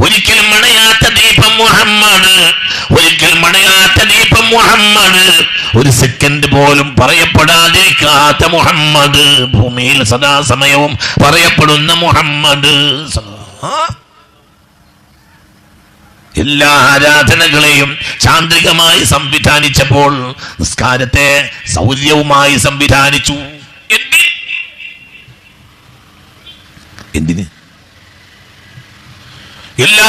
ഒരിക്കലും മണയാത്ത ദീപം മുഹമ്മദ്, ഒരിക്കൽ മണയാത്ത ദീപം മുഹമ്മദ്, ഒരു സെക്കൻഡ് പോലും പറയപ്പെടാതിരിക്കാത്ത മുഹമ്മദ്, ഭൂമിയിൽ സദാസമയവും പറയപ്പെടുന്ന മുഹമ്മദ്. എല്ലാ ആരാധനകളെയും ചാന്ദ്രികമായി സംവിധാനിച്ചപ്പോൾ നിസ്കാരത്തെ സൗര്യവുമായി സംവിധാനിച്ചു. എന്തിന്? എല്ലാ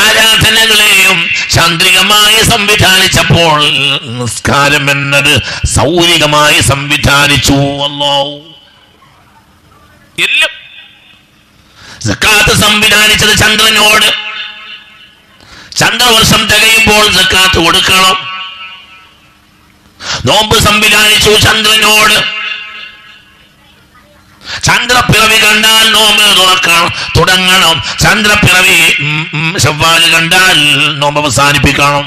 ആരാധനകളെയും ചാന്ദ്രികമായി സംവിധാനിച്ചപ്പോൾ നിസ്കാരം എന്നത് സൗരികമായി സംവിധാനിച്ചു. അല്ലാഹു എല്ലാം. സക്കാത്ത് സംവിധാനിച്ചത് ചന്ദ്രനോട്. ചന്ദ്രവർഷം തികയുമ്പോൾ സക്കാത്ത് കൊടുക്കണം. നോമ്പ് സംവിധാനിച്ചു ചന്ദ്രനോട്. ചന്ദ്രപ്പിറവി കണ്ടാൽ നോമ്പ് തുടങ്ങണം. ചന്ദ്രപ്പിറവി ശവ്വാൽ കണ്ടാൽ നോമ്പ് അവസാനിപ്പിക്കണം.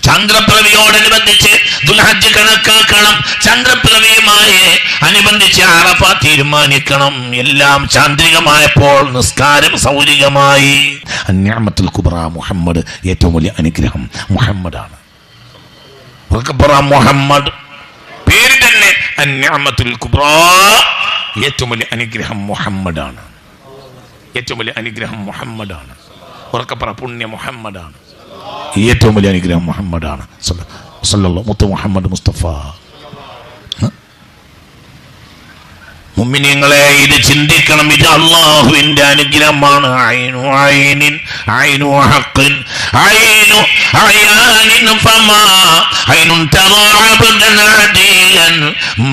ചന്ദ്രപ്പിറവിയോടനുബന്ധിച്ച് ദുൽഹജ്ജ് കണക്കാക്കണം. ചന്ദ്രപ്പിറവിയുമായി അനുബന്ധിച്ച് അറഫ തീരുമാനിക്കണം. എല്ലാം ചാന്ദ്രികമായപ്പോൾ നിസ്കാരം സൗരികമായി. അന്യാമത്തുൽ കുബ്ര മുഹമ്മദ്, ഏറ്റവും വലിയ അനുഗ്രഹം മുഹമ്മദാണ്. മുഹമ്മദ് പേര് തന്നെ അന്യാമത്തുൽ കുബ്ര, ഏറ്റവും വലിയ അനുഗ്രഹം മുഹമ്മദാണ്. ഏറ്റവും വലിയ അനുഗ്രഹം മുഹമ്മദാണ്. ഉറക്കപ്പറ പുണ്യ മുഹമ്മദാണ്. ഏറ്റവും വലിയ അനുഗ്രഹം മുഹമ്മദാണ്. സല്ലല്ലാഹു മുത്ത് മുഹമ്മദ് മുസ്തഫ. മുഅ്മിനീങ്ങളെ, ഇത് ചിന്തിക്കണം. ഇത് അല്ലാഹുവിന്റെ അനുഗ്രഹമാണ്. ഐനു ഐനിൻ ഐനു ഹഖിൻ ഐനു അയാനിൻ ഫമാ ഐനുൻ തറാഅബദൻ അദീലൻ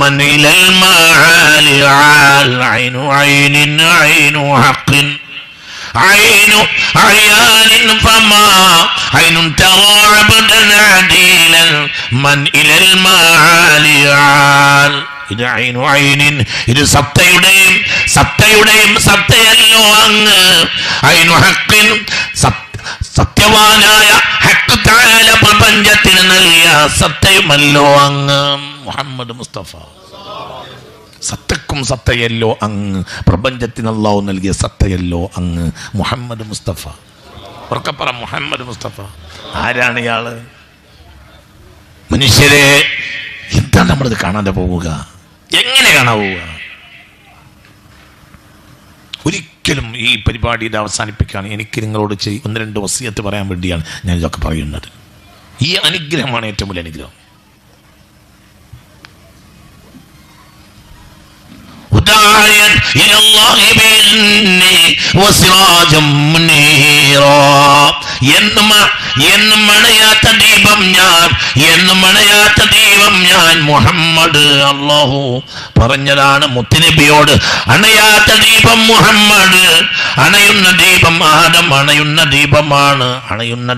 മൻ ഇലൽ മആലി ആൽ ഐനു ഐനിൻ ഐനു ഹഖിൻ عين عيان فما عين ترى عبدا عديلا من إلى المعالي عال. ഇത് ഐനു ഐനിൻ, ഇത് സത്തയുടെയും സത്തയല്ലോ അങ്ങ്. ഐനു ഹഖിൻ, സത്യവാനായ ഹഖ് തആല പ്രപഞ്ചത്തിന് നൽകിയ സത്തയുമല്ലോ അങ്ങ് മുഹമ്മദ് മുസ്തഫ. സത്തക്കും സത്തയല്ലോ അങ്ങ്, പ്രപഞ്ചത്തിന് അല്ലാഹു നൽകിയ സത്തയല്ലോ അങ്ങ് മുഹമ്മദ് മുസ്തഫ. ഉറക്കപ്പറ മുഹമ്മദ് മുസ്തഫ. ആരാണ് ഇയാള്? മനുഷ്യരെ, എന്താ നമ്മളിത് കാണാതെ പോവുക? എങ്ങനെ കാണാൻ പോവുക? ഒരിക്കലും ഈ പരിപാടി ഇത് അവസാനിപ്പിക്കുകയാണ്. എനിക്ക് നിങ്ങളോട് ഒന്ന് രണ്ട് വസിയത്ത് പറയാൻ വേണ്ടിയാണ് ഞാൻ ഇതൊക്കെ പറയുന്നത്. ഈ അനുഗ്രഹമാണ് ഏറ്റവും വലിയ അനുഗ്രഹം. എന്നും മണയാത്ത ദീപം ഞാൻ മുഹമ്മദ്. അല്ലാഹു പറഞ്ഞതാണ് മുത്തുനബിയോട്, അണയാത്ത ദീപം മുഹമ്മദ്. അണയുന്ന ദീപം ആദം, അണയുന്ന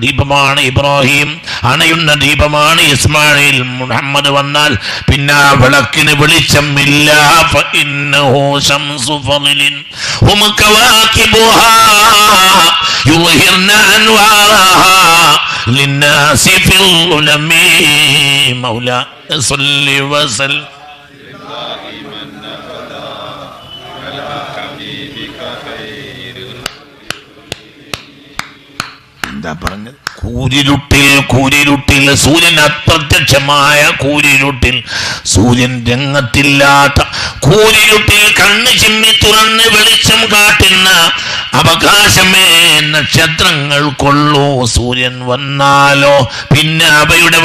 ദീപമാണ് ഇബ്രാഹിം, അണയുന്ന ദീപമാണ് ഇസ്മായിൽ. മുഹമ്മദ് വന്നാൽ പിന്നെ വിളക്കിന് വെളിച്ചമില്ല. ഫഇന്നഹു ശംസു ഫളിൻ ഹും കവാകിബുഹാ യുഹിർന അൻവാറഹാ ലിന്നാസി ഫിൽ ഉലമി. മൗലാ സല്ലി വസല്ലം എന്താ പറഞ്ഞത്? കൂരിരുട്ടിൽ സൂര്യൻ അപ്രത്യക്ഷമായ കൂരിരുട്ടിൽ, സൂര്യൻ രംഗത്തില്ലാത്ത കൂരിരുട്ടിൽ കണ്ണ് ചിമ്മി തുറന്ന് വെളിച്ചം കാട്ടുന്ന അവകാശമേ നക്ഷത്രങ്ങൾക്കുള്ളൂ. സൂര്യൻ വന്നാലോ പിന്നെ അവയുടെ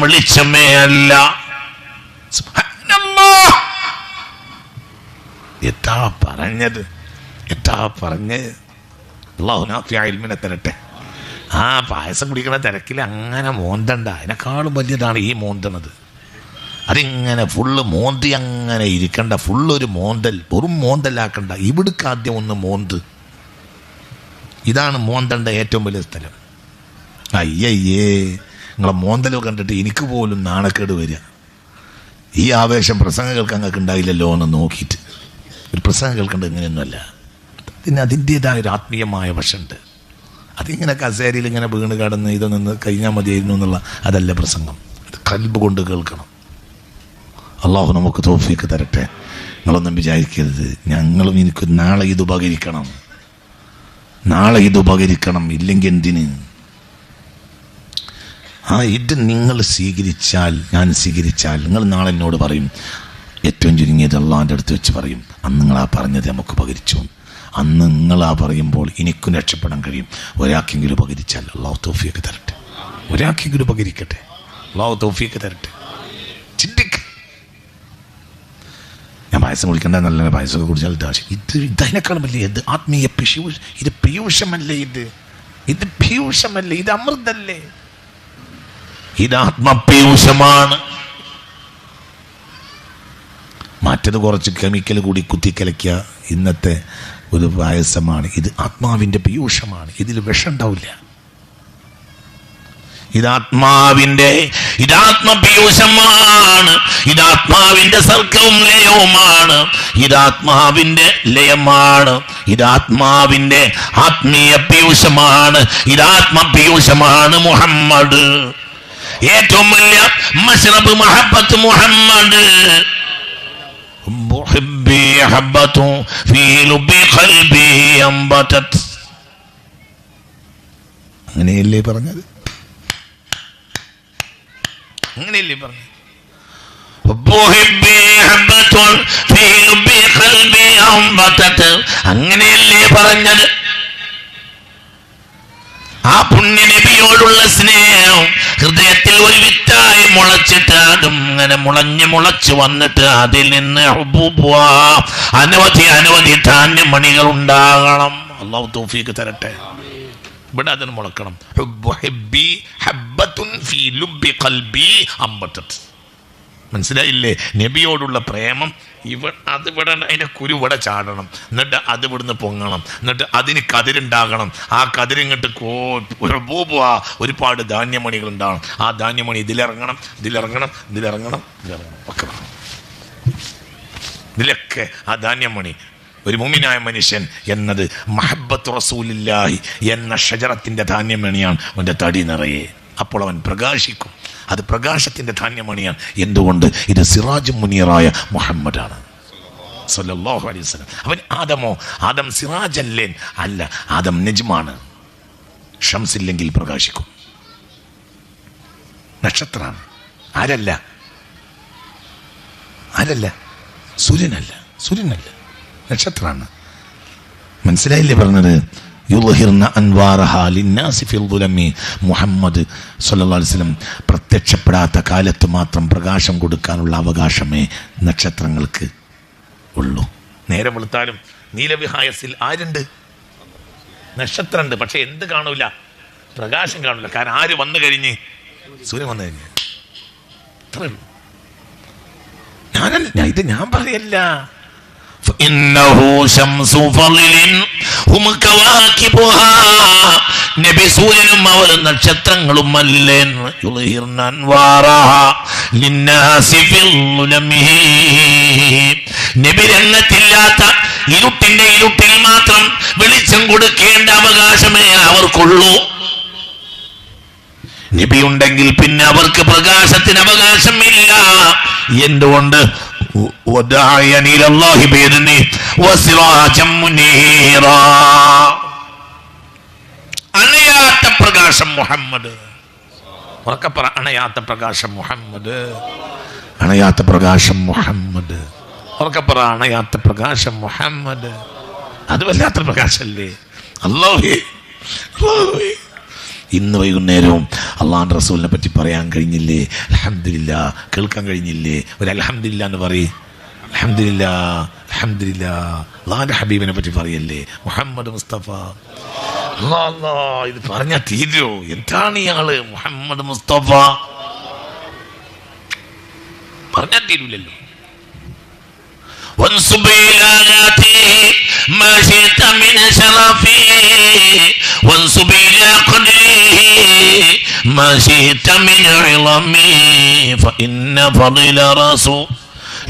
വെളിച്ചമേ അല്ല. എത്താ പറഞ്ഞത് അല്ലാഹു നാഫിയ ഇൽമിനെ തരട്ടെ. ആ പായസം കുടിക്കുന്ന തിരക്കിൽ അങ്ങനെ മോന്തണ്ട. അതിനേക്കാളും വലിയതാണ് ഈ മോന്തണത്. അതിങ്ങനെ ഫുള്ള് മോന്തി അങ്ങനെ ഇരിക്കണ്ട. ഫുള്ളൊരു മോന്തൽ, വെറും മോന്തലാക്കണ്ട. ഇവിടേക്ക് ആദ്യം ഒന്ന് മോന്ത്. ഇതാണ് മോന്തണ്ട ഏറ്റവും വലിയ സ്ഥലം. അയ്യയ്യേ, നിങ്ങളെ മോന്തലോ കണ്ടിട്ട് എനിക്ക് പോലും നാണക്കേട് വരിക. ഈ ആവേശം പ്രസംഗം കേൾക്കാൻ നിങ്ങൾക്ക് ഉണ്ടായില്ലല്ലോ എന്ന് നോക്കിയിട്ട്. ഒരു പ്രസംഗം കേൾക്കേണ്ടത് ഇങ്ങനെയൊന്നുമല്ല. അതിൻ്റേതായ ഒരു ആത്മീയമായ വശമുണ്ട്. അതിങ്ങനെ കസേരയിൽ ഇങ്ങനെ വീണ് കടന്ന് ഇത് നിന്ന് കഴിഞ്ഞാൽ മതിയായിരുന്നു എന്നുള്ള അതല്ല പ്രസംഗം. കൽബ് കൊണ്ട് കേൾക്കണം. അള്ളാഹു നമുക്ക് തൗഫീഖ് തരട്ടെ. നിങ്ങളൊന്നും വിചാരിക്കരുത് ഞങ്ങളും എനിക്ക് നാളെ ഇത് ഉപകരിക്കണം, നാളെ ഇത് ഉപകരിക്കണം, ഇല്ലെങ്കിൽ എന്തിന്? ഇത് നിങ്ങൾ സ്വീകരിച്ചാൽ, ഞാൻ സ്വീകരിച്ചാൽ, നിങ്ങൾ നാളെ എന്നോട് പറയും, ഏറ്റവും ചുരുങ്ങിയത് അള്ളാഹിൻ്റെ അടുത്ത് വെച്ച് പറയും, അന്ന് നിങ്ങളാ പറഞ്ഞത് നമുക്ക് ഉപകരിച്ചു. അന്ന് നിങ്ങളാ പറയുമ്പോൾ എനിക്കും രക്ഷപ്പെടാൻ കഴിയും. ഒരാൾക്കെങ്കിലും ഉപകരിച്ചാൽ അള്ളാഹു തൗഫീഖ് തരട്ടെ, ഒരാൾക്കെങ്കിലും ഉപകരിക്കട്ടെ, അള്ളാഹു തൗഫീഖ് തരട്ടെ. ചിന്തിക്ക്. ഞാൻ പായസം കുടിക്കണ്ട, നല്ല പായസമൊക്കെ കുടിച്ചാൽ ഇതിനേക്കാളും വലിയ ഇത് ആത്മീയ ഇത് പീയൂഷമല്ലേ, ഇത് പീയൂഷമല്ലേ, ഇത് അമൃതല്ലേ, ഇത് ആത്മപീയൂഷമാണ്. മറ്റത് കുറച്ച് കെമിക്കൽ കൂടി കുത്തിക്കലയ്ക്കുക ഇന്നത്തെ ഒരു പായസമാണ്. ഇത് ആത്മാവിൻ്റെ പീയൂഷമാണ്, ഇതിൽ വിഷം ഉണ്ടാവില്ല. ഇതാത്മാവിൻ്റെ ഇതാത്മപീയൂഷമാണ്, ഇതാത്മാവിൻ്റെ സർക്കവും ലയവുമാണ്, ഇതാത്മാവിൻ്റെ ലയമാണ്, ഇതാത്മാവിൻ്റെ ആത്മീയ പീയൂഷമാണ്, ഇതാത്മപീയൂഷമാണ് മുഹമ്മദ്. ഏറ്റവും വലിയ മശ്റബ് മഹബ്ബത്ത് മുഹമ്മദ്. അങ്ങനെയല്ലേ പറഞ്ഞത്, അങ്ങനെയല്ലേ പറഞ്ഞത്? അങ്ങനെയല്ലേ പറഞ്ഞത്? ആ പുണ്യനബിയോടുള്ള സ്നേഹം ഹൃദയത്തിൽ ഒരു വിത്തായി മുളച്ചിട്ട് അതും ഇങ്ങനെ മുളച്ച് വന്നിട്ട് അതിൽ നിന്ന് അനവധി ധാന്യമണികൾ ഉണ്ടാകണം. അള്ളാഹു തൗഫീഖ് തരട്ടെ. ഇവിടെ അതിന് മുളക്കണം. മനസ്സിലായില്ലേ? നബിയോടുള്ള പ്രേമം അതിവിടെ അതിൻ്റെ കുരുവിടെ ചാടണം, എന്നിട്ട് അത് ഇവിടുന്ന് പൊങ്ങണം, എന്നിട്ട് അതിന് കതിരുണ്ടാകണം. ആ കതിരിങ്ങോട്ട് ഒരുപാട് ധാന്യമണികൾ ഉണ്ടാകണം. ആ ധാന്യമണി ഇതിലിറങ്ങണം, ഒക്കെ ഇതിലൊക്കെ ആ ധാന്യമണി. ഒരു മുഅ്മിനായ മനുഷ്യൻ എന്നത് മഹബ്ബത്ത് റസൂലില്ലാഹി എന്ന ഷജറത്തിൻ്റെ ധാന്യമണിയാണ്. അവൻ്റെ തടി നിറയെ, അപ്പോൾ അവൻ പ്രകാശിക്കും. അത് പ്രകാശത്തിൻ്റെ ധാന്യമണിയാണ്. എന്തുകൊണ്ട്? ഇത് സിറാജും മുനീറായ മുഹമ്മദാണ് സല്ലല്ലാഹു അലൈഹി വസല്ലം. അവൻ ആദം സിറാജല്ലേ? അല്ല, ആദം നജ്മാണ്. ഷംസില്ലെങ്കിൽ പ്രകാശിക്കും. നക്ഷത്രമാണ്. ആരല്ല? സൂര്യനല്ല, നക്ഷത്രമാണ്. മനസ്സിലായില്ലേ പറഞ്ഞത്? മുഹമ്മദ് സല്ലല്ലാഹു അലൈഹി വസല്ലം പ്രത്യക്ഷപ്പെടാത്ത കാലത്ത് മാത്രം പ്രകാശം കൊടുക്കാനുള്ള അവകാശമേ നക്ഷത്രങ്ങൾക്ക് ഉള്ളൂ. നേരം വെളുത്താലും നീലവിഹായസിൽ ആരുണ്ട്? നക്ഷത്രമുണ്ട്. പക്ഷെ എന്ത് കാണൂല? പ്രകാശം കാണൂല. കാരണം ആര് വന്നു കഴിഞ്ഞ്? സൂര്യൻ വന്നു കഴിഞ്ഞ്. അത്രേ ഉള്ളൂ. ഇത് ഞാൻ പറയല്ല. നബി സൂര്യനും അവരും നക്ഷത്രങ്ങളും അല്ലേ? നബി രംഗത്തില്ലാത്ത ഇരുട്ടിൽ മാത്രം വെളിച്ചം കൊടുക്കേണ്ട അവകാശമേ അവർക്കുള്ളൂ. നബി ഉണ്ടെങ്കിൽ പിന്നെ അവർക്ക് പ്രകാശത്തിന് അവകാശമില്ല. എന്തുകൊണ്ട്? അണയാത്ത പ്രകാശം മുഹമ്മദ്. അണയാത്ത പ്രകാശം മുഹമ്മദ്. അണയാത്ത പ്രകാശം മുഹമ്മദ്. അണയാത്ത പ്രകാശം മുഹമ്മദ്. അത് വല്ലാത്ത പ്രകാശല്ലേ? അല്ലാഹുവേ, ഇന്ന് വൈകുന്നേരവും അള്ളാഹുവിൻ്റെ റസൂലിനെ പറ്റി പറയാൻ കഴിഞ്ഞില്ലേ? അൽഹംദുലില്ലാ. കേൾക്കാൻ കഴിഞ്ഞില്ലേ? ഒരു അൽഹംദുലില്ലാ എന്ന് പറയും. അൽഹംദുലില്ലാ, അൽഹംദുലില്ലാ. അള്ളാഹുവിൻ്റെ ഹബീബിനെ പറ്റി പറയല്ലേ? മുഹമ്മദ് മുസ്തഫ. അല്ലാ, ഇത് പറഞ്ഞാൽ തീരോ? എന്താണ് ഇയാള്? മുഹമ്മദ് മുസ്തഫ പറഞ്ഞാൽ തീരൂലല്ലോ. وانصب إلى ذاته ما شئت من شرفه وانصب إلى قدره ما شئت من عظمه فإن فضل رسول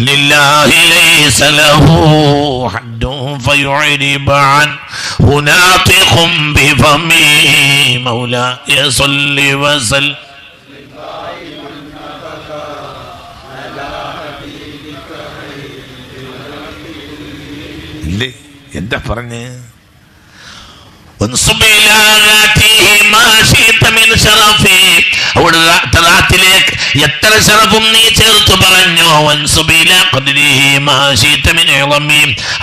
لله ليس له حد فيعرب عنه ناطق بفمه مولاي صل وسلم ഇല്ലേ? എന്താ പറഞ്ഞ് എത്ര ശറഫും നീ ചേർത്ത് പറഞ്ഞോ,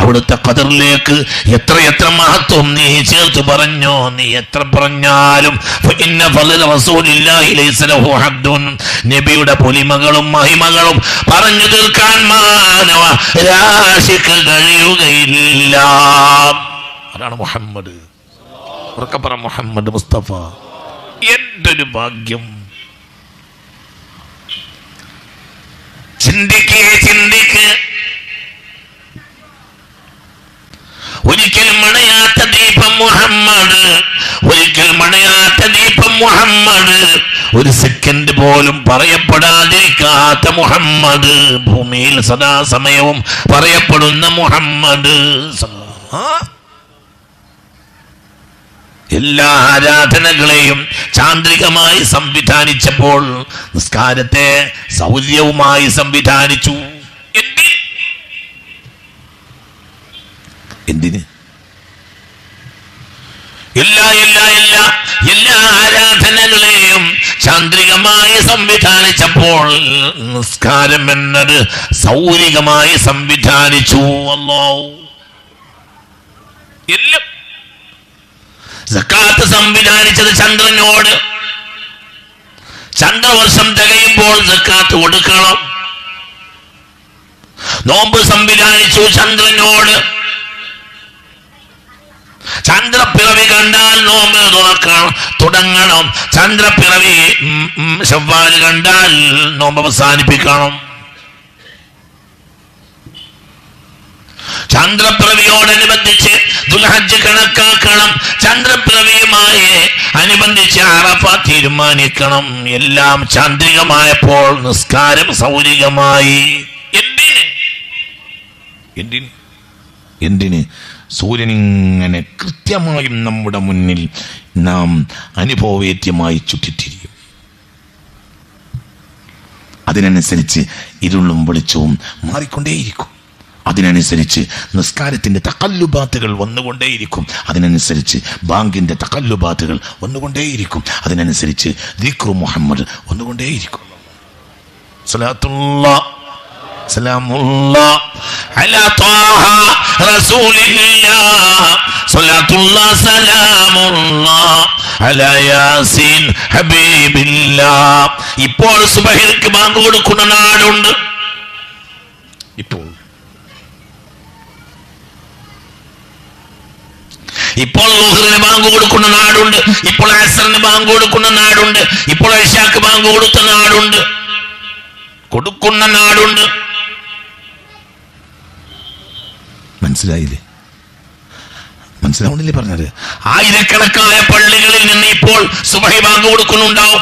അവിടുത്തെ ഖദറിലേക്ക് എത്ര മഹത്വം നീ ചേർത്ത് പറഞ്ഞോ. നീ എത്ര പറഞ്ഞാലും നബിയുടെ പൊലിമകളും മഹിമകളും പറഞ്ഞു തീർക്കാൻ മാനവ രാശിക്ക് കഴിയുകയില്ല. അതാണ് മുഹമ്മദ്. ഉറക്കപ്പറ മുഹമ്മദ് മുസ്തഫ. എന്തൊരു ഭാഗ്യം! ചിന്തിക്ക്. ഒരിക്കൽ മണയാത്ത ദീപം മുഹമ്മദ്, ഒരിക്കൽ മണയാത്ത ദീപം മുഹമ്മദ്, ഒരു സെക്കൻഡ് പോലും പറയപ്പെടാതിരിക്കാത്ത മുഹമ്മദ്, ഭൂമിയിൽ സദാസമയവും പറയപ്പെടുന്ന മുഹമ്മദ്. എല്ലാ ആരാധനകളെയും ചാന്ദ്രികമായി സംവിധാനിച്ചപ്പോൾ നിസ്കാരത്തെ സൗര്യവുമായി സംവിധാനിച്ചു. എന്തിന്? എല്ലാ ആരാധനകളെയും ചാന്ദ്രികമായി സംവിധാനിച്ചപ്പോൾ നിസ്കാരം എന്നത് സൗരികമായി സംവിധാനിച്ചു. അല്ലാഹു എല്ലാം. സക്കാത്ത് സംവിധാനിച്ചത് ചന്ദ്രനോട്. ചന്ദ്രവർഷം തികയുമ്പോൾ സക്കാത്ത് കൊടുക്കണം. നോമ്പ് സംവിധാനിച്ചു ചന്ദ്രനോട്. ചന്ദ്രപ്പിറവി കണ്ടാൽ നോമ്പ് തുടങ്ങണം. ചന്ദ്രപ്പിറവി ശവ്വാൽ കണ്ടാൽ നോമ്പ് അവസാനിപ്പിക്കണം. ചന്ദ്രപ്പിറവിയോടനുബന്ധിച്ച് ദുൽഹജ്ജ് കണക്കാക്കണം. ചന്ദ്രപ്പിറവിയുമായി അനുബന്ധിച്ച് അറഫ തീരുമാനിക്കണം. എല്ലാം ചാന്ദ്രികമായപ്പോൾ നിസ്കാരം സൗരികമായി. എന്തിന്? സൂര്യനിങ്ങനെ കൃത്യമായും നമ്മുടെ മുന്നിൽ നാം അനുഭവവേദ്യമായി ചുറ്റിത്തിരിയും. അതിനനുസരിച്ച് ഇരുളും വെളിച്ചവും മാറിക്കൊണ്ടേയിരിക്കും. അതിനനുസരിച്ച് നിസ്കാരത്തിന്റെ തഖല്ലുബാത്തുകൾ വന്നുകൊണ്ടേയിരിക്കും. അതിനനുസരിച്ച് ബാങ്കിന്റെ തഖല്ലുബാത്തുകൾ വന്നുകൊണ്ടേയിരിക്കും. അതിനനുസരിച്ച് ദിക്റു മുഹമ്മദ് വന്നുകൊണ്ടേയിരിക്കും. സലാത്തുല്ലാഹ് സലാമുല്ലാഹ് അലാ ത്വാഹ റസൂലില്ലാഹ്, സലാത്തുല്ലാഹ് സലാമുല്ലാഹ് അലാ യാസീൻ ഹബീബില്ലാഹ്. ഇപ്പോൾ സുബഹിക്ക് ബാങ്ക് കൊടുക്കുന്ന നാടുണ്ട്. ഇപ്പോൾ ളുഹറിന് ബാങ്ക് കൊടുക്കുന്ന നാടുണ്ട്. ഇപ്പോൾ അസ്റിന് ബാങ്ക് കൊടുക്കുന്ന നാടുണ്ട്. ഇപ്പോൾ ഇശാക്ക് ബാങ്ക് കൊടുക്കുന്ന നാടുണ്ട്. മനസ്സിലായില്ലേ? മനസ്സിലാവുന്നില്ലേ പറഞ്ഞത്? ആയിരക്കണക്കായ പള്ളികളിൽ നിന്ന് ഇപ്പോൾ സുബഹി ബാങ്ക് കൊടുക്കുന്നുണ്ടാവും.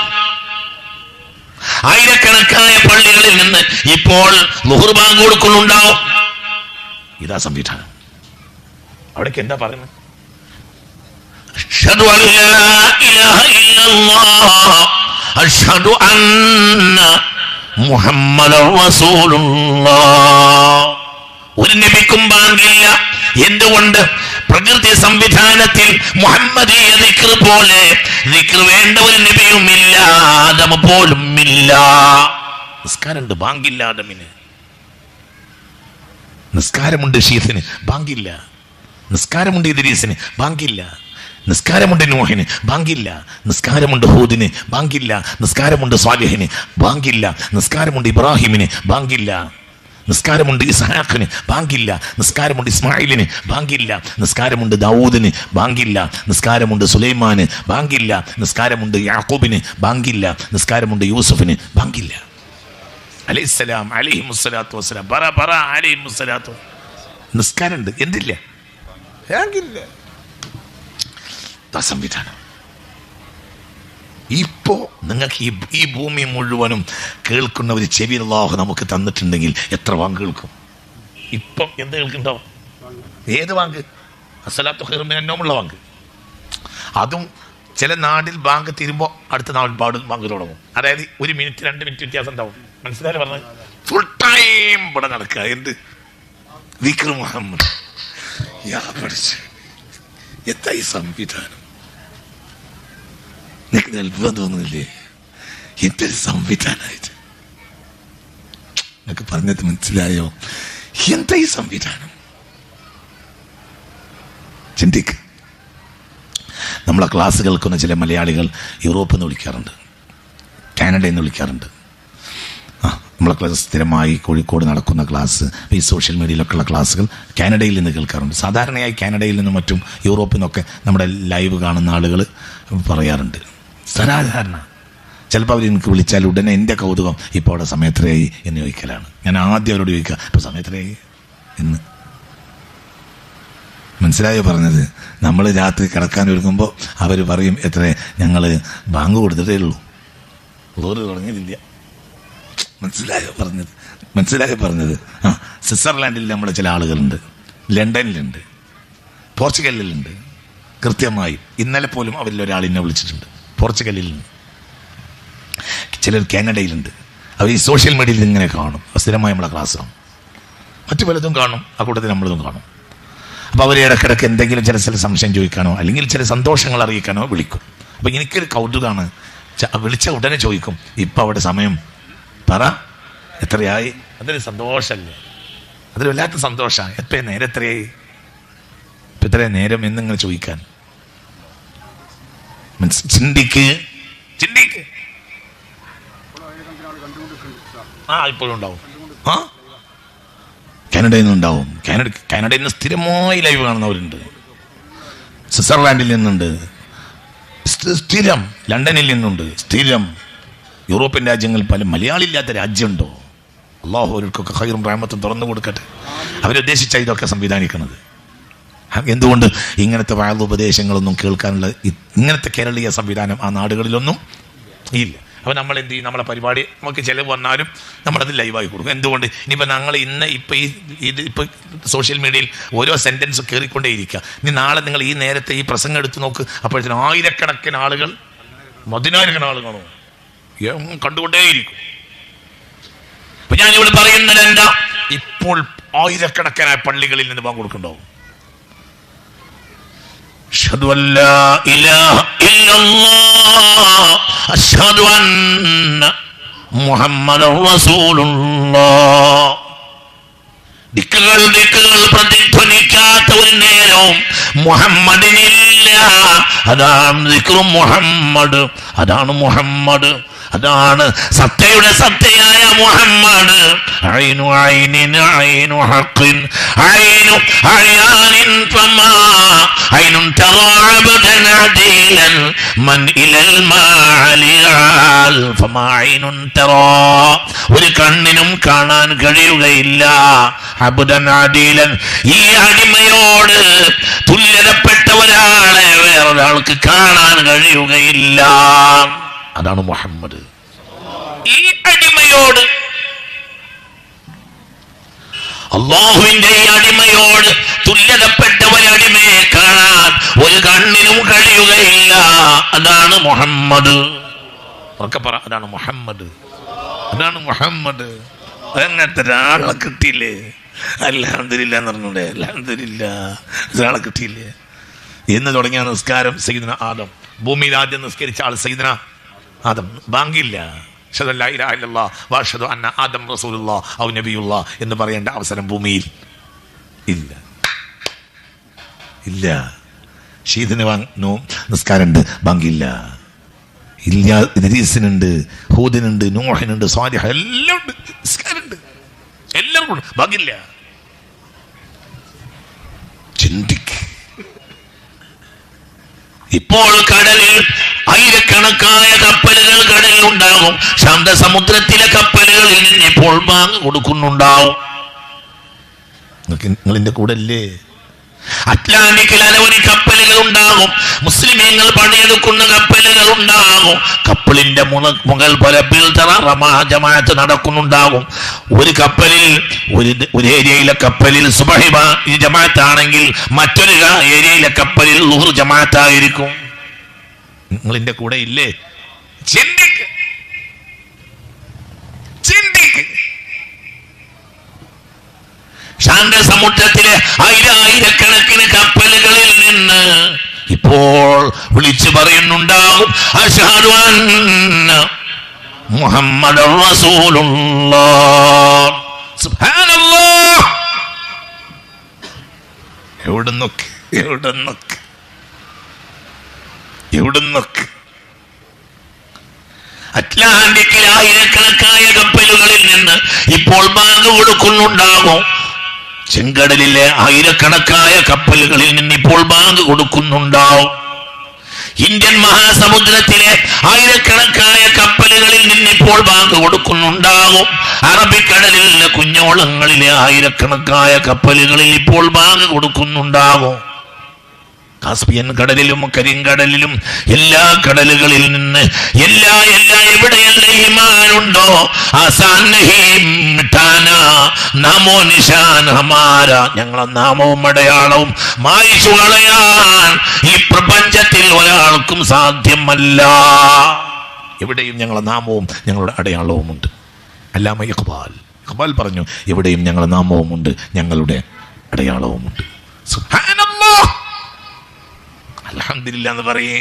ആയിരക്കണക്കായ പള്ളികളിൽ നിന്ന് ഇപ്പോൾ ളുഹർ ബാങ്ക് കൊടുക്കുന്നുണ്ടാവും. ഇതാ സംവിധാനം. അവിടേക്ക് എന്താ പറയുന്നത്? അഷ്ഹദു അൻ ലാ ഇലാഹ ഇല്ലല്ലാഹ് അഷ്ഹദു അന്ന മുഹമ്മദർ റസൂലുള്ളാഹ്. ഒരു നബിക്കും ബാങ്കില്ല. എന്തുകൊണ്ട്? പ്രകൃതി സംവിധാനത്തിൽ മുഹമ്മദീയ ദിക്ർ പോലെ ദിക്ർ വേണ്ട ഒരു നബിയും ഇല്ല, ആദം പോലും ഇല്ല. നിസ്കാരമുണ്ട്, ബാങ്കില്ല ആദമിന്. നിസ്കാരമുണ്ട് ഷീസിന്, ബാങ്കില്ല. നിസ്കാരമുണ്ട് ഇദ്രീസിന്, ബാങ്കില്ല. നിസ്കാരമുണ്ട് നൂഹിന്, ബാങ്കില്ല. നിസ്കാരമുണ്ട് ഹൂദിന്, ബാങ്കില്ല. നിസ്കാരമുണ്ട് സ്വാലിഹിന്, ബാങ്കില്ല. നിസ്കാരമുണ്ട് ഇബ്രാഹിമിന്, ബാങ്കില്ല. നിസ്കാരമുണ്ട് ഇസ്ഹാഖിന്, ബാങ്കില്ല. നിസ്കാരമുണ്ട് ഇസ്മായിലിന്, ബാങ്കില്ല. നിസ്കാരമുണ്ട് ദാവൂദിന്, ബാങ്കില്ല. നിസ്കാരമുണ്ട് സുലൈമാന്, ബാങ്കില്ല. നിസ്കാരമുണ്ട് യാക്കൂബിന്, ബാങ്കില്ല. നിസ്കാരമുണ്ട് യൂസുഫിന്, ബാങ്കില്ല. അലൈഹിസ്സലാം അലൈഹിമുസ്സലാത്തു വസ്സലാം പറ അലൈഹിമുസ്സലാത്തു. നിസ്കാരമുണ്ട്, എന്തില്ല? ബാങ്കില്ല. സംവിധാനം. ഇപ്പോ നിങ്ങൾക്ക് ഈ ഭൂമി മുഴുവനും കേൾക്കുന്ന ഒരു ചെവി അല്ലാഹു നമുക്ക് തന്നിട്ടുണ്ടെങ്കിൽ എത്ര വാങ്ക് കേൾക്കും? ഇപ്പം എന്ത് കേൾക്കുന്നുണ്ടാവും? ഏത് വാങ്ക്? അസ്സലാത്തു ഖൈറും മിനൻ നൗമുള്ള വാങ്ക്. അതും ചില നാട്ടിൽ ബാങ്ക് തീരുമ്പോൾ അടുത്ത നാൾ ബാങ്ക് തുടങ്ങും. അതായത് 1 മിനിറ്റ് 2 മിനിറ്റ് വ്യത്യാസം ഉണ്ടാവും. മനസ്സിലായി പറഞ്ഞത്? ഫുൾ ടൈം ഇവിടെ നടക്കുക. എന്ത്? ദിക്ർ മുഹമ്മദ്. എന്താ ഈ സംവിധാനം? നിങ്ങൾക്ക് അത്ഭുതം തോന്നുന്നില്ലേ? എന്തൊരു സംവിധാനമായിട്ട് എന്നൊക്കെ പറഞ്ഞത് മനസ്സിലായോ? എന്താ ഈ സംവിധാനം? ചിന്തിക്ക്. നമ്മളെ ക്ലാസ് കേൾക്കുന്ന ചില മലയാളികൾ യൂറോപ്പിൽ നിന്ന് വിളിക്കാറുണ്ട്, കാനഡയിൽ നിന്ന് വിളിക്കാറുണ്ട്. നമ്മളെ ക്ലാസ് സ്ഥിരമായി കോഴിക്കോട് നടക്കുന്ന ക്ലാസ്, ഈ സോഷ്യൽ മീഡിയയിലൊക്കെയുള്ള ക്ലാസ്സുകൾ കാനഡയിൽ നിന്ന് കേൾക്കാറുണ്ട്. സാധാരണയായി കാനഡയിൽ നിന്നും മറ്റും യൂറോപ്പിൽ നിന്നൊക്കെ നമ്മുടെ ലൈവ് കാണുന്ന ആളുകൾ പറയാറുണ്ട്. സാധാരണ ചിലപ്പോൾ അവർ എനിക്ക് വിളിച്ചാൽ ഉടനെ എൻ്റെ കൗതുകം ഇപ്പോൾ അവിടെ സമയത്രയായി എന്ന് ചോദിക്കലാണ്. ഞാൻ ആദ്യം അവരോട് ചോദിക്കുക, ഇപ്പോൾ സമയത്രയായി എന്ന്. മനസ്സിലായോ പറഞ്ഞത്? നമ്മൾ രാത്രി കിടക്കാൻ ഒരുങ്ങുമ്പോൾ അവർ പറയും എത്ര, ഞങ്ങൾ ബാങ്ക് കൊടുത്തിട്ടേ ഉള്ളൂ, ഓറ് തുടങ്ങിയിട്ടില്ല. മനസ്സിലായോ പറഞ്ഞത്? സ്വിറ്റ്സർലാൻഡിൽ നമ്മുടെ ചില ആളുകളുണ്ട്, ലണ്ടനിലുണ്ട്, പോർച്ചുഗലിലുണ്ട്. കൃത്യമായും ഇന്നലെ പോലും അവരിൽ ഒരാളിനെ വിളിച്ചിട്ടുണ്ട്, പോർച്ചുഗലിലുണ്ട്. ചിലർ കാനഡയിലുണ്ട്. അവർ ഈ സോഷ്യൽ മീഡിയയിൽ ഇങ്ങനെ കാണും, സ്ഥിരമായി നമ്മളെ ക്ലാസ് കാണും, മറ്റു പലതും കാണും, ആ കൂട്ടത്തിൽ നമ്മളതും കാണും. അപ്പോൾ അവർ ഇടയ്ക്കിടയ്ക്ക് എന്തെങ്കിലും ചില സംശയം ചോദിക്കാനോ അല്ലെങ്കിൽ ചില സന്തോഷങ്ങൾ അറിയിക്കാനോ വിളിക്കും. അപ്പം എനിക്കൊരു കൗതുകമാണ്, വിളിച്ച ഉടനെ ചോദിക്കും, ഇപ്പം അവിടെ സമയം പറ, എത്രയായി? അതൊരു സന്തോഷമല്ലേ? അതൊരു വല്ലാത്ത സന്തോഷമാണ്. എപ്പോൾ നേരം എത്രയായി, ഇപ്പം എത്രയും നേരം എന്നിങ്ങനെ ചോദിക്കാൻ. ചിന്തിക്ക്. ഇപ്പോഴും ഉണ്ടാവും. കാനഡയിൽ നിന്നുണ്ടാവും. കാനഡയിൽ നിന്ന് സ്ഥിരമായി ലൈവ് കാണുന്നവരുണ്ട്. സ്വിറ്റ്സർലാൻഡിൽ നിന്നുണ്ട് സ്ഥിരം, ലണ്ടനിൽ നിന്നുണ്ട് സ്ഥിരം. യൂറോപ്യൻ രാജ്യങ്ങളിൽ പല മലയാളില്ലാത്ത രാജ്യമുണ്ടോ? അള്ളാഹു അവർക്കൊക്കെ ഖൈറും റഹ്മത്തും തുറന്നു കൊടുക്കട്ടെ. അവരുദ്ദേശിച്ച ഇതൊക്കെ സംവിധാനിക്കുന്നത്. എന്തുകൊണ്ട് ഇങ്ങനത്തെ വാഴുപദേശങ്ങളൊന്നും കേൾക്കാനുള്ള ഇങ്ങനത്തെ കേരളീയ സംവിധാനം ആ നാടുകളിലൊന്നും ഇല്ല. അപ്പോൾ നമ്മൾ എന്ത് ചെയ്യും? നമ്മളെ പരിപാടി നമുക്ക് ചിലവ് വന്നാലും നമ്മളത് ലൈവായി കൊടുക്കും. എന്തുകൊണ്ട്? ഇനിയിപ്പോൾ ഞങ്ങൾ ഇപ്പോൾ സോഷ്യൽ മീഡിയയിൽ ഓരോ സെൻറ്റൻസ് കയറിക്കൊണ്ടേയിരിക്കുക. ഇനി നാളെ നിങ്ങൾ ഈ നേരത്തെ ഈ പ്രസംഗം എടുത്ത് നോക്ക്, അപ്പോഴത്തേനും ആയിരക്കണക്കിന് ആളുകൾ, 10,000 ആളുകളോ കണ്ടുകൊണ്ടേയിരിക്കും. അപ്പൊ ഞാനിവിടെ പറയുന്നത് എന്താ? ഇപ്പോൾ ആയിരക്കണക്കിനായ പള്ളികളിൽ നിന്ന് ബാങ്ക് കൊടുക്കുന്നുണ്ടാവും. അഷ്ഹദു അല്ലാ ഇലാഹ ഇല്ലല്ലാഹ് അഷ്ഹദു അന്ന മുഹമ്മദുർ റസൂലുള്ളാഹ്. ദിക്റുകൾ പ്രതിധ്വനിക്കാത്ത ഒരു നേരവും മുഹമ്മദിനില്ല. അതാണ് ദിക്റു മുഹമ്മദ്, അതാണ് മുഹമ്മദ്, അതാണ് സത്യയുടെ സത്യയായ മുഹമ്മദ്. ഐനു ഐനിൻ ഐനു ഹഖിൻ ഐനു അയാനിൻ ഫമാ ഐനുൻ തറാബതൻ അദീലൻ മൻ ഇലൽ മാലിയാൽ ഫമാ ഐനുൻ തറാ. ഒരു കണ്ണിനും കാണാൻ കഴിയുകയില്ല. അബ്ദൻ അദീലൻ, ഈ അടിമയോട് തുല്യതപ്പെട്ട ഒരാളെ വേറൊരാൾക്ക് കാണാൻ കഴിയുകയില്ല. അതാണ് മുഹമ്മദ്. ഈ അടിമയോട്, അല്ലാഹുവിന്റെ ഈ അടിമയോട് തുല്യതപ്പെട്ട ഒരടിമയെ കാണാൻ ഒരു കണ്ണിനും കഴിയുകയില്ല. അതാണ് മുഹമ്മദ്. ഉറക്കെ പറ, അതാണ് മുഹമ്മദ്, അതാണ് മുഹമ്മദ്. അങ്ങനത്തെ ഒരാളെ കിട്ടിയില്ലേ? അൽഹംദുലില്ലാ എന്ന് പറഞ്ഞൂടെ? അൽഹംദുലില്ലാ, ഒരാളെ കിട്ടിയില്ലേ? എന്ന് തുടങ്ങിയ നിസ്കാരം സയ്യിദുനാ ആദം, ഭൂമിയിൽ ആദ്യം നിസ്കരിച്ച ആൾ സയ്യിദുനാ ആദം. ബാങ്കില്ല, അഷ്ഹദു അല്ലാ ഇലാഹ ഇല്ലല്ലാഹ് വഅഷ്ഹദു അന്ന ആദം റസൂലുള്ളാഹ് ഔ നബിയുള്ളാഹ് എന്ന് പറയേണ്ട അവസരം ഭൂമിയിൽ ഇല്ല. ഷീദിന് നിസ്കാരമുണ്ട്, ബാങ്കില്ല. ഇല്ല, ഇദ്രീസിനുണ്ട്, ഹൂദിനുണ്ട്, നൂഹിനുണ്ട്, സ്വാലിഹ്, എല്ലാം ഉണ്ട്, നിസ്കാരമുണ്ട്, എല്ലാവർക്കും ഉണ്ട്, ബാങ്കില്ല. ചിന്തിക്ക്. ഇപ്പോൾ കടലിൽ ആയിരക്കണക്കായ കപ്പലുകൾ കടലിൽ ഉണ്ടാകും. ശാന്തസമുദ്രത്തിലെ കപ്പലുകളിൽ ഇപ്പോൾ ബാങ്ക് കൊടുക്കുന്നുണ്ടാവും. നിങ്ങളിന്റെ കൂടെ അല്ലേ? അറ്റ്ലാന്റിക്കിൽ അനവധി കപ്പലുകൾ ഉണ്ടാകും. മുസ്ലിമീങ്ങൾ പണിയെടുക്കുന്ന കപ്പലുകൾ ഉണ്ടാകും. കപ്പലിന്റെ മുകൾ പരപ്പിൽ ജമാഅത്ത് നടക്കുന്നുണ്ടാകും. ഒരു കപ്പലിൽ ഒരു ഏരിയയിലെ കപ്പലിൽ സുബഹി ജമാഅത്ത് ആണെങ്കിൽ മറ്റൊരു ഏരിയയിലെ കപ്പലിൽ ളുഹർ ജമാഅത്ത് ആയിരിക്കും. നിങ്ങളിന്റെ കൂടെ ഇല്ലേ? ചിന്തിക്ക്. ശാന്തസമുദ്രത്തിലെ ആയിരക്കണക്കിന് അശ്ഹദു അന്ന മുഹമ്മദർ റസൂലുള്ളാഹ്. സുബ്ഹാനല്ലാഹ്. എവിടുന്നൊക്കെ അറ്റ്ലാന്റിക്കിൽ ആയിരക്കണക്കായ കപ്പലുകളിൽ നിന്ന് ഇപ്പോൾ ബാങ്ക് കൊടുക്കുന്നുണ്ടാകും. ചെങ്കടലിലെ ആയിരക്കണക്കായ കപ്പലുകളിൽ നിന്ന് ഇപ്പോൾ ബാങ്ക് കൊടുക്കുന്നുണ്ടാവും. ഇന്ത്യൻ മഹാസമുദ്രത്തിലെ ആയിരക്കണക്കായ കപ്പലുകളിൽ നിന്ന് ഇപ്പോൾ ബാങ്ക് കൊടുക്കുന്നുണ്ടാകും. അറബിക്കടലിലെ കുഞ്ഞോളങ്ങളിലെ ആയിരക്കണക്കായ കപ്പലുകളിൽ ഇപ്പോൾ ബാങ്ക് കൊടുക്കുന്നുണ്ടാകും. കാസ്പിയൻ കടലിലും കരിങ്കടലിലും എല്ലാ കടലുകളിൽ നിന്ന് എല്ലാ എവിടെയെല്ലാം ഈമാനുണ്ടോ നാമോ നിശാൻ ഹമാര, ഞങ്ങളെ നാമവും അടയാളവും മായിച്ചു കളയാൻ ഈ പ്രപഞ്ചത്തിൽ ഒരാൾക്കും സാധ്യമല്ല. എവിടെയും ഞങ്ങളെ നാമവും ഞങ്ങളുടെ അടയാളവും ഉണ്ട്. അല്ലാമ ഇഖ്ബാൽ പറഞ്ഞു, എവിടെയും ഞങ്ങളുടെ നാമവും ഉണ്ട്, ഞങ്ങളുടെ അടയാളവുമുണ്ട്. സുബ്ഹാനല്ലാഹ്. അൽഹംദുലില്ലാ എന്ന് പറയേ.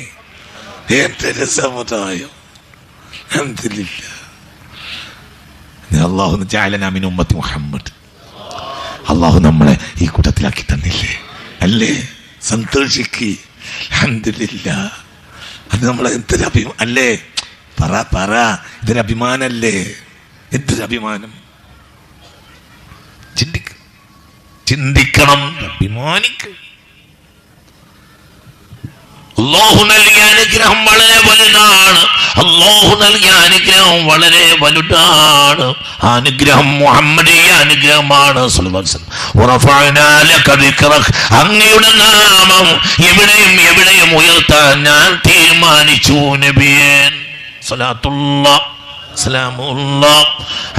എന്തൊരു സമുദായം. അൽഹംദുലില്ലാ. അല്ലാഹു ജഅലനാ മിൻ ഉമ്മത്തി മുഹമ്മദ്. അല്ലാഹു നമ്മളെ ഈ കൂട്ടത്തിലാക്കി തന്നില്ലേ? അല്ലേ? സന്തോഷിക്ക്. അൽഹംദുലില്ലാ. അത് നമ്മളെ എന്തൊരു അഭിമാനം അല്ലേ? പറ ഇതൊരു അഭിമാനല്ലേ? എന്തൊരു അഭിമാനം. ചിന്തിക്കണം, അഭിമാനിക്ക്. അല്ലാഹു നൽകിയ അനുഗ്രഹം വളരെ വലുതാണ്. അനുഗ്രഹം മുഹമ്മദീയ അനുഗ്രഹമാണ്. അങ്ങയുടെ നാമം എവിടെയും ഉയർത്താൻ ഞാൻ തീരുമാനിച്ചു. നബിയേ സ്വലാത്തുല്ലാഹ് സലാമുല്ലാഹ്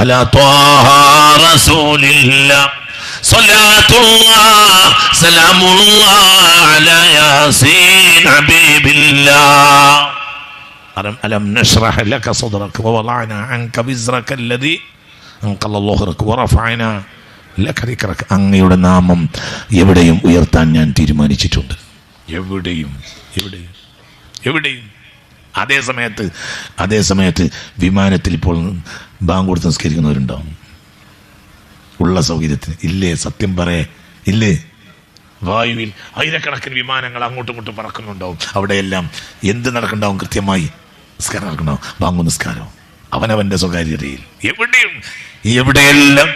അലാ ത്വാഹ റസൂലില്ലാഹ് സ്വലാത്തുല്ലാഹ് സലാമുല്ലാഹ് അലാ യാസീൻ ഹബീബില്ലാഹ് അലം നശ്റഹ് ലക സദ്റക വവളഅനാ അൻക വിസ്റക അല്ലദീ അൻഖള ളുഹ്റക വറഫഅനാ ലക ദിക്റക. അങ്ങയുടെ നാമം എവിടെയും ഉയർത്താൻ ഞാൻ തീരുമാനിച്ചിട്ടുണ്ട്. എവിടെയും. അതേ സമയത്ത് വിമാനത്തിൽ ഇപ്പോൾ ബാങ്ക് കൊടുത്ത് നിസ്കരിക്കുന്നവരുണ്ടാവും. ഉള്ള സൗകര്യത്തിന് ഇല്ലേ? സത്യം പറയേ, ഇല്ലേ? വായുവിൽ ആയിരക്കണക്കിന് വിമാനങ്ങൾ അങ്ങോട്ടും ഇങ്ങോട്ടും പറക്കുന്നുണ്ടാവും. അവിടെയെല്ലാം എന്ത് നടക്കുന്നുണ്ടാവും? കൃത്യമായി നിസ്കാരം നടക്കുന്നുണ്ടാവും. ബാങ്ക് നിസ്കാരം അവനവന്റെ സ്വകാര്യതയിൽ. എവിടെയെല്ലാം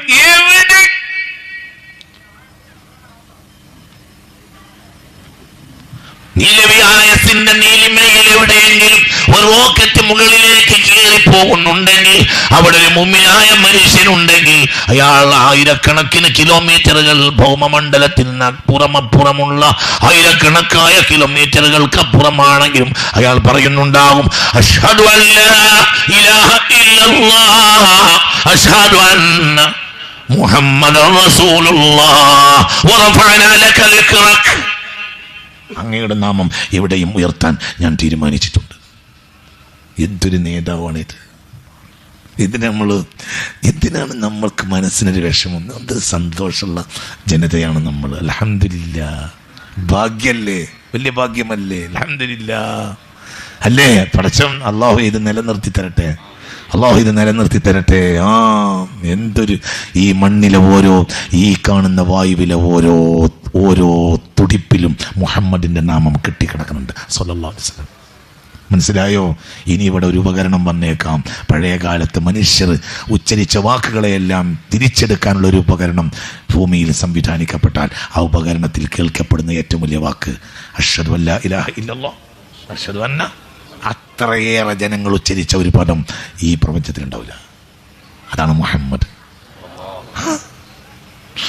നീലവിഹായത്തിന്റെ നീലിമയിൽ എവിടെയെങ്കിലും ഒരു റോക്കറ്റ് മുകളിലേക്ക് കയറി പോകുന്നുണ്ടെങ്കിൽ, അവിടെ ഒരു മുഅ്മിനായ മനുഷ്യനുണ്ടെങ്കിൽ, അയാൾ ആയിരക്കണക്കിന് കിലോമീറ്ററുകൾ ഭൗമമണ്ഡലത്തിന് അപ്പുറമുള്ള ആയിരക്കണക്കായ കിലോമീറ്ററുകൾക്ക് അപ്പുറമാണെങ്കിലും അയാൾ പറയുന്നുണ്ടാകും, അഷ്ഹദു അല്ലാ ഇലാഹ ഇല്ലല്ലാഹ് അഷ്ഹദു അന്ന മുഹമ്മദർ റസൂലുള്ളാഹ് വറഫഅനാ ലക ദിക്റക. അങ്ങയുടെ നാമം എവിടെയും ഉയർത്താൻ ഞാൻ തീരുമാനിച്ചിട്ടുണ്ട്. എന്തൊരു നേതാവാണിത്! എന്തിനാണ് നമ്മൾക്ക് മനസ്സിനൊരു വിഷമം? എന്തൊരു സന്തോഷമുള്ള ജനതയാണ് നമ്മൾ. അൽഹംദുലില്ലാഹ്. ഭാഗ്യല്ലേ? വലിയ ഭാഗ്യമല്ലേ? അൽഹംദുലില്ലാഹ് അല്ലേ? പടച്ചവൻ അല്ലാഹു ഇത് നിലനിർത്തി തരട്ടെ. എന്തൊരു ഈ മണ്ണിലെ ഈ കാണുന്ന വായുവിലെ ഓരോ തുടിപ്പിലും മുഹമ്മദിന്റെ നാമം കെട്ടിക്കിടക്കുന്നുണ്ട് സ്വല്ലല്ലാഹു അലൈഹി വസല്ലം. മനസ്സിലായോ? ഇനി ഇവിടെ ഒരു ഉപകരണം വന്നേക്കാം. പഴയ കാലത്ത് മനുഷ്യർ ഉച്ചരിച്ച വാക്കുകളെയെല്ലാം തിരിച്ചെടുക്കാനുള്ള ഒരു ഉപകരണം ഭൂമിയിൽ സംവിധാനിക്കപ്പെട്ടാൽ ആ ഉപകരണത്തിൽ കേൾക്കപ്പെടുന്ന ഏറ്റവും വലിയ വാക്ക് അഷ്ഹദു അല്ലാ ഇലാഹ ഇല്ലല്ലാഹ് അഷ്ഹദു അന്ന. അത്രയേറെ ജനങ്ങൾ ഉച്ചരിച്ച ഒരു പദം ഈ പ്രപഞ്ചത്തിലുണ്ടാവില്ല. അതാണ് മുഹമ്മദ്.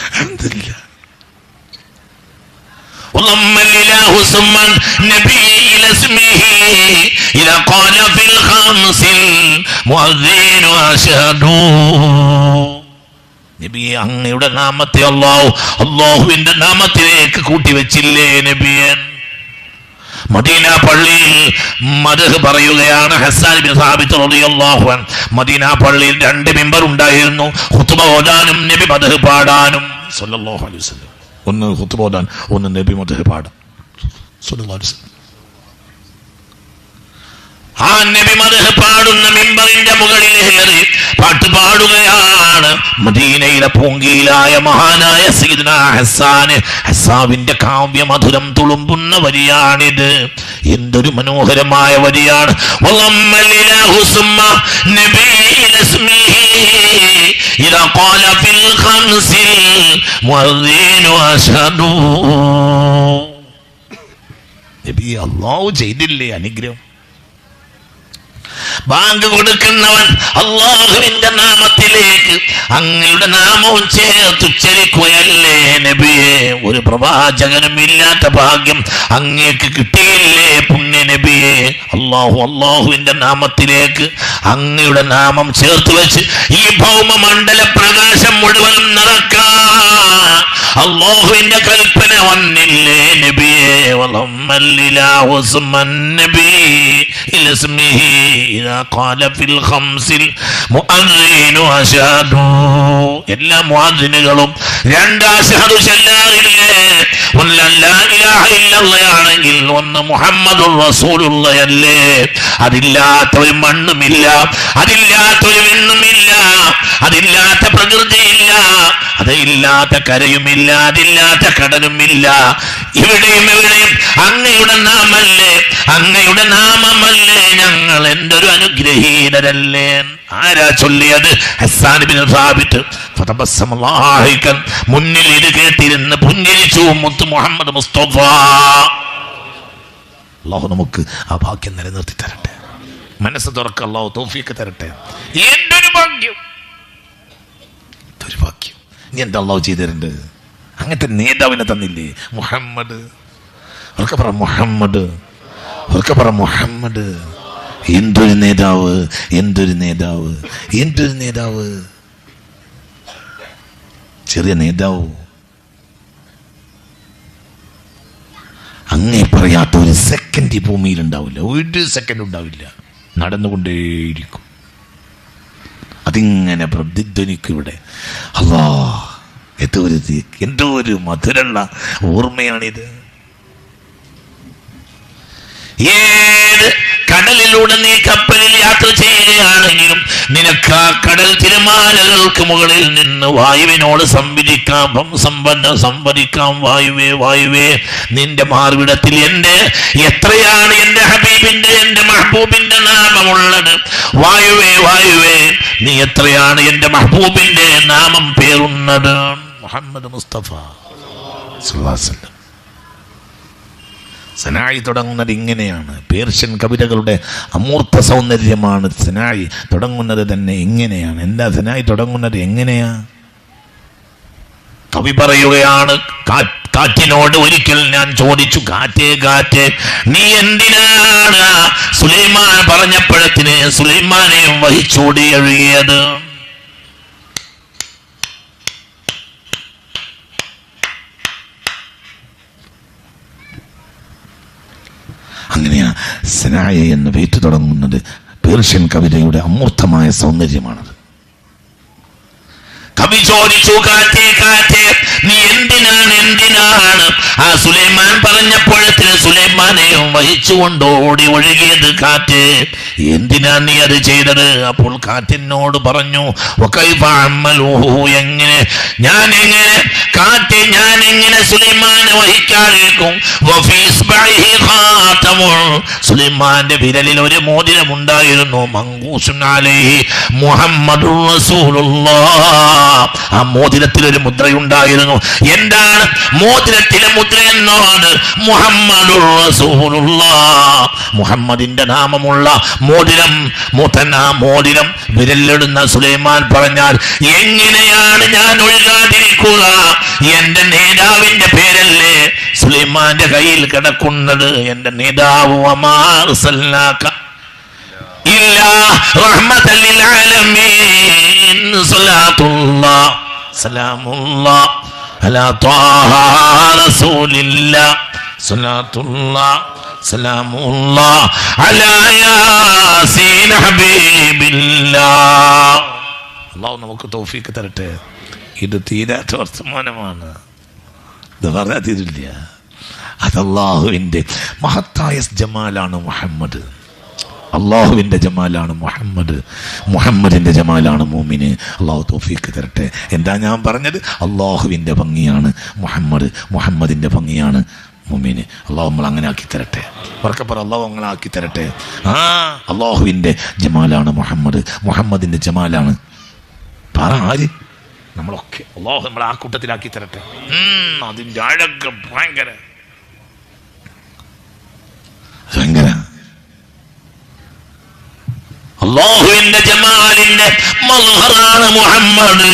അൽഹംദുലില്ലാഹ്. وضم الإله ثم النبي إلى اسمه إذا قال في الخمس المؤذن أشهد. നബിയെ അങ്ങയുടെ നാമത്തെ അല്ലാഹുവിന്റെ നാമത്തിലേക്ക് കൂട്ടിവെച്ചില്ലേ നബിയെ? മദീന പള്ളിയിൽ മദ്ഹ് പറയുകയാണ് ഹസ്സാൻ ബിൻ സാബിത്ത് റളിയല്ലാഹു അൻഹു. മദീന പള്ളിയിൽ 2 മിമ്പർ ഉണ്ടായിരുന്നു, ഖുത്ബ ഓതാനും നബി മദ്ഹ് പാടാനും സ്വല്ലല്ലാഹു അലൈഹി വസല്ലം. ഒന്ന് ഖുത്ബ ഓതാൻ, ഒന്ന് നബി മദ്ഹ് പാടാൻ സ്വല്ലല്ലാഹു അലൈഹി വസല്ലം. ആ നബി മദ്ഹ് പാടുന്ന മിമ്പറിന്റെ മുകളിൽ കയറി പാട്ട് പാടുകയാണ്. മദീനയിലെ പൂങ്കിയിലായ മഹാനായ സയ്യിദുനാ ഹസ്സാവിന്റെ കാവ്യ മധുരം തുളുമ്പുന്ന വരിയാണിത്. എന്തൊരു മനോഹരമായ വരിയാണ്. അല്ലാഹു ചെയ്തില്ലേ അനുഗ്രഹം? ബാങ്ക് കൊടുക്കുന്നവൻ അല്ലാഹുവിന്റെ നാമത്തിലേക്ക് അങ്ങയുടെ നാമവും ചേർത്ത് ഉച്ചരിക്കുകയല്ലേ നബിയെ? ഒരു പ്രവാചകനും ഇല്ലാത്ത ഭാഗ്യം അങ്ങേക്ക് കിട്ടിയില്ലേ പുണ്യ നബിയെ? അല്ലാഹുവിന്റെ നാമത്തിലേക്ക് അങ്ങയുടെ നാമം ചേർത്ത് വെച്ച് ഈ ഭൗമമണ്ഡല പ്രകാശം മുഴുവൻ നിറക്കാൻ അല്ലാഹുവിന്റെ കൽപ്പന വന്നില്ലേ നബിയെ? എല്ലാ മുഅദ്ദിനുകളും രണ്ടാശഹദു ചൊല്ലാറില്ലേ? ആണെങ്കിൽ ഒന്ന് മുഹമ്മദുർ റസൂലുള്ളാഹല്ലേ? അതില്ലാത്ത ഒരു മണ്ണുമില്ല, അതില്ലാത്ത ഒരു വിണ്ണുമില്ല, അതില്ലാത്ത പ്രകൃതിയില്ല, അതില്ലാത്ത കരയുമില്ല, അതില്ലാത്ത കടലുമില്ല. ഇവിടെയും എവിടെയും അങ്ങയുടെ നാമല്ലേ, അങ്ങയുടെ നാമമല്ലേ? ഞങ്ങൾ എന്തൊരു അനുഗ്രഹീതരല്ലേ? ആരാ ചൊല്ലിയത്? ഹസ്സാൻ ബിൻ സാബിത്ത്. മുന്നിൽ ഇത് കേട്ടിരുന്ന് പുഞ്ചിരിച്ചു മുത്ത് മുഹമ്മദ് മുസ്തഫ. അല്ലാഹു നമുക്ക് ആ ഭാഗ്യം നിലനിർത്തി തരട്ടെ. മനസ്സ് തുറക്ക, അല്ലാഹു തൗഫീഖ് തരട്ടെ. എന്തൊരു ഭാഗ്യം, എന്തൊരു ഭാഗ്യം. നീ എന്താ അല്ലാഹു ചെയ്തിട്ടുണ്ട്? അങ്ങനത്തെ നേതാവിനെ തന്നില്ലേ മുഹമ്മദ്? അവർക്ക് പറ മുഹമ്മദ്, അവർക്ക് പറ മുഹമ്മദ്. എന്തൊരു നേതാവ്, എന്തൊരു നേതാവ്, എന്തൊരു നേതാവ്. ചെറിയ നേതാവ്. അങ്ങേ പറയാത്ത ഒരു സെക്കൻഡ് ഈ ഭൂമിയിൽ ഉണ്ടാവില്ല, ഒരു സെക്കൻഡ് ഉണ്ടാവില്ല. നടന്നുകൊണ്ടേയിരിക്കും. അതിങ്ങനെ പ്രതിധ്വനിക്കും ഇവിടെ. അല്ലാ, എന്തോ ഒരു മധുരമുള്ള ഓർമ്മയാണിത്. ഏത് കടലിലൂടെ നീ കപ്പലിൽ യാത്ര ചെയ്യുകയാണെങ്കിലും നിനക്ക് ആ കടൽ തിരമാലകൾക്ക് മുകളിൽ നിന്ന് വായുവിനോട് സംവദിക്കാം. വായുവേ, വായുവേ, നിന്റെ മാർവിടത്തിൽ എത്രയാണ് എന്റെ ഹബീബിന്റെ, എന്റെ മഹബൂബിന്റെ നാമമുള്ളത്? വായുവേ, വായുവേ, നീ എത്രയാണ് എന്റെ മഹബൂബിന്റെ നാമം പേറുന്നത്? മുഹമ്മദ് മുസ്തഫ സല്ലല്ലാഹു അലൈഹി വസല്ലം. സനായി തുടങ്ങുന്നത് ഇങ്ങനെയാണ്. പേർഷ്യൻ കവിതകളുടെ അമൂർത്ത സൗന്ദര്യമാണ് സനായി തുടങ്ങുന്നത് തന്നെ ഇങ്ങനെയാണ്. എന്താ സനായി തുടങ്ങുന്നത് എങ്ങനെയാ? കവി പറയുകയാണ്, കാറ്റിനോട് ഒരിക്കൽ ഞാൻ ചോദിച്ചു, കാറ്റേ കാറ്റേ, നീ എന്തിനാണ് സുലൈമാൻ പറഞ്ഞപ്പോഴത്തിന് സുലൈമാനെയും വഹിച്ചോടി ഒഴുകിയത്? അങ്ങനെയാ സനായ എന്ന പേറ്റ് തുടങ്ങുന്നത്. പേർഷ്യൻ കവിതയുടെ അമൂർത്തമായ സൗന്ദര്യമാണത്. കവി ചോദിച്ചു, കാറ്റേ കാറ്റേ, നീ എന്തിനാണ് ആ സുലൈമാൻ പറഞ്ഞപ്പോഴത്തിന് സുലൈമാനെയും വഹിച്ചുകൊണ്ട് ഓടി ഒഴുകിയത്? കാറ്റേ, എന്തിനാ നീ അത് ചെയ്തത്? അപ്പോൾ കാറ്റിനോട് പറഞ്ഞു, എങ്ങനെ കാറ്റ്, ഞാൻ എങ്ങനെ സുലൈമാനെ വഹിക്കാതിരിക്കും? സുലൈമാന്റെ വിരലിൽ ഒരു മോതിരമുണ്ടായിരുന്നു. മങ്കൂസുൻ അലൈഹി മുഹമ്മദുർ റസൂലുള്ളാഹ്. ആ മോതിരത്തിൽ ഒരു മുദ്രയുണ്ടായിരുന്നു. എന്താണ് മോതിരത്തിലെ മുദ്ര എന്നോട്? മുഹമ്മദുർ റസൂലുള്ളാഹ്, മുഹമ്മദിന്റെ നാമമുള്ള മോതിരം. മോതിരം വിരലിടുന്ന സുലൈമാൻ പറഞ്ഞാൽ, എങ്ങനെയാണ് ഞാൻ ഒഴുകാതിരിക്കുക? എന്റെ നേതാവിന്റെ പേരല്ലേ സുലൈമാന്റെ കയ്യിൽ കിടക്കുന്നത്? എന്റെ നേതാവ് വമാ അർസൽനാക ഇല്ലാ റഹ്മത്തൽ ലിൽ ആലമീൻ. സലാത്തുല്ലാഹ് സലാമുല്ലാഹ് അലാ ത്വാഹ റസൂലില്ലാഹ്. സലാത്തുല്ലാഹ് സലാമുല്ലാഹ് അലാ യാസീൻ ഹബീബില്ലാഹ്. അല്ലാഹു നമുക്ക് തൗഫീഖ് തരട്ടെ. ഇത് തീരാത്ത വർത്തമാനമാണ്, ഇത് പറയാൻ തീരില്ല. അത് അല്ലാഹുവിൻ്റെ മഹത്തായ ജമാലാണ് മുഹമ്മദ്. അള്ളാഹുവിൻ്റെ ജമാലാണ് മുഹമ്മദ്, മുഹമ്മദിൻ്റെ ജമാലാണ് മൂമിന്. അള്ളാഹു തൗഫീഖ് തരട്ടെ. എന്താ ഞാൻ പറഞ്ഞത്? അള്ളാഹുവിൻ്റെ ഭംഗിയാണ് മുഹമ്മദ്, മുഹമ്മദിൻ്റെ ഭംഗിയാണ് മൂമിന്. അള്ളാഹു നമ്മൾ അങ്ങനെ ആക്കി തരട്ടെ. ഉറക്കപ്പറ, അള്ളാഹു അങ്ങനെ ആക്കി തരട്ടെ. അള്ളാഹുവിൻ്റെ ജമാലാണ് മുഹമ്മദ്, മുഹമ്മദിൻ്റെ ജമാലാണ്. പറ ആര്? നമ്മളൊക്കെ. അള്ളാഹു നമ്മളെ ആ കൂട്ടത്തിലാക്കി തരട്ടെ. അതിൻ്റെ അഴക് ഭയങ്കര ഭയങ്കര. അള്ളാഹുവിന്റെ ജമാലിന്റെ മൽഹറാണ് മുഹമ്മദ്,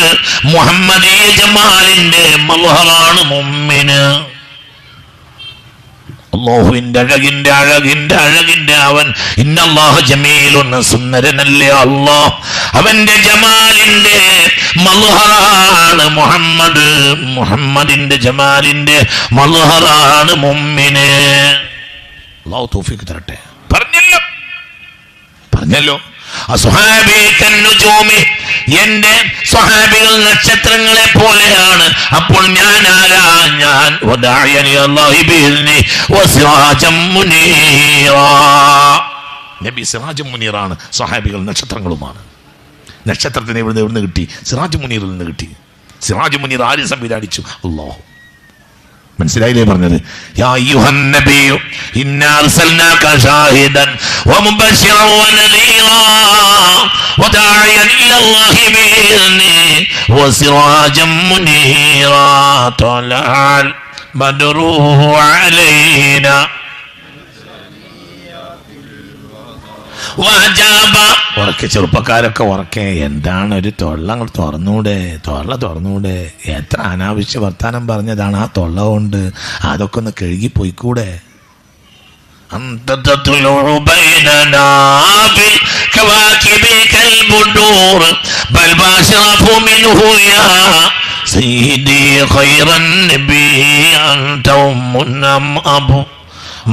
മുഹമ്മദീയ ജമാലിന്റെ മൽഹറാണ് മുഅ്മിന്. അള്ളാഹുവിന്റെ അഴകിന്റെ അവൻ ഇന്നല്ലാഹ ജമീലുൻ, സുന്ദരനല്ലേ അല്ലാഹ്. അവന്റെ ജമാലിന്റെ മൽഹറാണ് മുഹമ്മദ്, മുഹമ്മദിന്റെ ജമാലിന്റെ മൽഹറാണ് മുഅ്മിന്. അല്ലാഹു തൗഫീഖ് തരട്ടെ. പറഞ്ഞല്ലോ എന്റെ സ്വഹാബികൾ നക്ഷത്രങ്ങളെ പോലെയാണ്. അപ്പോൾ ഞാൻ ആരാ? ഞാൻ നബി സിറാജും മുനീറാണ്, സ്വഹാബികൾ നക്ഷത്രങ്ങളുമാണ്. നക്ഷത്രത്തിന് എവിടുന്ന് കിട്ടി? സിറാജ് മുനീറിൽ നിന്ന് കിട്ടി. സിറാജ് മുനീർ ആര് സംവിധാനിച്ചു? അല്ലാഹു. മനസ്സിലായില്ലേ പറഞ്ഞത്? യാ അയ്യുഹൻ നബിയു ഇന്നാ അർസൽനാക ഷാഹിദൻ വമുബശ്ശിറൻ വനദീറാ വദാഇയൻ ഇലല്ലാഹി ബിഇذനി വസിറാജൻ മുനീറാ തലഅൽ ബദ്റു അലൈനാ ഉറക്കെ. ചെറുപ്പക്കാരൊക്കെ ഉറക്കെ. എന്താണ് ഒരു തൊള്ള തുറന്നൂടെ? തുറന്നൂടെ? എത്ര അനാവശ്യ വർത്താനം പറഞ്ഞതാണ് ആ തൊള്ള കൊണ്ട്. അതൊക്കെ ഒന്ന് കഴുകി പോയിക്കൂടെ?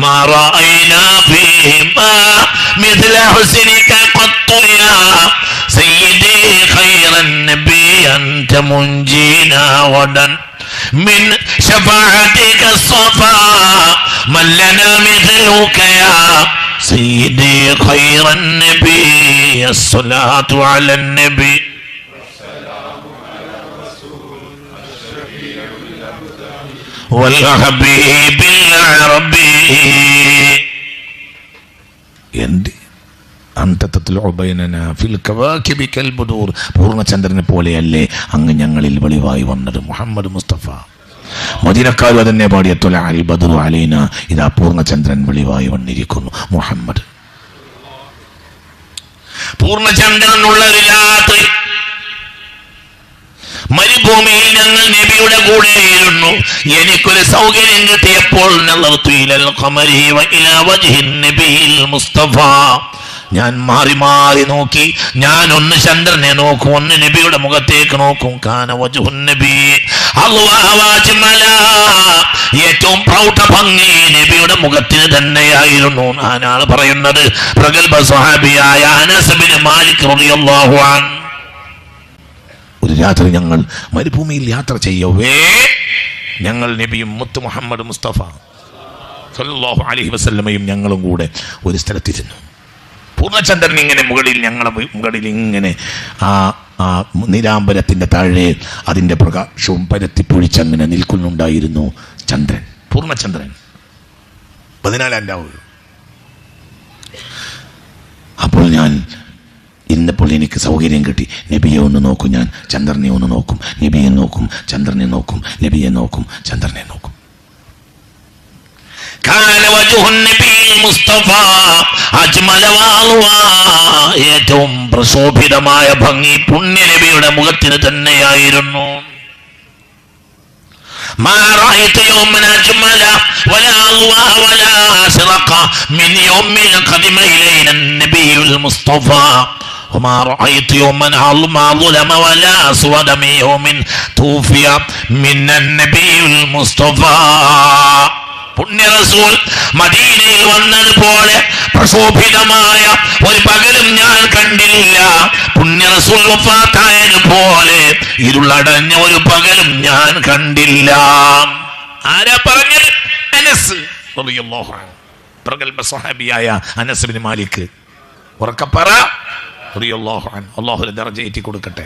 ما رأينا فيهما مثل حسنك قط يا سيدي خير النبي أنت منجينا غدا من شفاعتك الصفاء من لنا مثلك يا سيدي خير النبي. الصلاة على النبي والحبيب العربي. എന്ത് പൂർണ്ണചന്ദ്രനെ പോലെയല്ലേ അങ്ങ് ഞങ്ങളിൽ വെളിവായി വന്നത് മുഹമ്മദ് മുസ്തഫ. മദീനക്കാരും അതന്നെ പാടിയ ത്വലഅൽ ബദ്റു അലൈന. ഇതാ പൂർണ്ണചന്ദ്രൻ വെളിവായി വന്നിരിക്കുന്നു മുഹമ്മദ്. പൂർണ്ണചന്ദ്രനുള്ള ഒരു രാത്രി മരുഭൂമിയിൽ ഞങ്ങൾ നബിയുടെ കൂടെയിരുന്നു. എനിക്കൊരു സൗകര്യം കിട്ടിയപ്പോൾ ഞാൻ മാറി മാറി നോക്കി. ഞാൻ ഒന്ന് ചന്ദ്രനെ നോക്കും, ഒന്ന് നബിയുടെ മുഖത്തേക്ക് നോക്കും. ഏറ്റവും പ്രൗഢ ഭംഗി നബിയുടെ മുഖത്തിന് തന്നെയായിരുന്നു. ഞാനാണ് പറയുന്നത് പ്രഗൽഭ സ്വഹാബിയായ അനസ് ബിൻ മാലിക് റളിയല്ലാഹു അൻഹു. ഒരു രാത്രി ഞങ്ങൾ മരുഭൂമിയിൽ യാത്ര ചെയ്യവേ ഞങ്ങൾ നബിയും മുത്ത് മുഹമ്മദ് മുസ്തഫ സല്ലല്ലാഹു അലൈഹി വസല്ലമയും ഞങ്ങളും കൂടെ ഒരു സ്ഥലത്തിരുന്നു. പൂർണ്ണചന്ദ്രൻ ഇങ്ങനെ മുകളിൽ ഇങ്ങനെ ആ നീലാംബരത്തിൻ്റെ താഴെ അതിൻ്റെ പ്രകാശവും പരത്തിപ്പൊഴിച്ചങ്ങനെ നിൽക്കുന്നുണ്ടായിരുന്നു ചന്ദ്രൻ, പൂർണ്ണചന്ദ്രൻ 14 രാവ്. അപ്പോൾ ഞാൻ ഇന്നപ്പോൾ എനിക്ക് സൗകര്യം കിട്ടി. നബിയെ ഒന്ന് നോക്കും, ഞാൻ ചന്ദ്രനെ ഒന്ന് നോക്കും, നബിയെ നോക്കും, ചന്ദ്രനെ നോക്കും, നബിയെ നോക്കും, ചന്ദ്രനെ നോക്കും. ഏറ്റവും പ്രശോഭിതമായ ഭംഗി പുണ്യ നബിയുടെ മുഖത്തിന് തന്നെയായിരുന്നു. ما رأيت يوما أجمل ولا أضواء ولا أشرق من يوم قدم إلينا النبي المصطفى وما رأيت يوما أظلم ولا أسود من يوم توفي من النبي المصطفى. പുണ്യ റസൂൽ മദീനയിൽ വന്നതുപോലെ പ്രശോഭിതമായ ഒരു പകലും ഞാൻ കണ്ടില്ല. പുണ്യ റസൂൽ വഫാത്തായതുപോലെ ഇരുളടഞ്ഞ ഒരു പകലും ഞാൻ കണ്ടില്ല. ആരാ പറഞ്ഞത്? അനസ് റളിയല്ലാഹു അൻഹു, പ്രഗൽഭ സ്വഹാബിയായ അനസ് ബിൻ മാലിക് ഉറക്കപ്പറ റളിയല്ലാഹു അൻഹു. അല്ലാഹു ദർജ ഏറ്റി കൊടുക്കട്ടെ.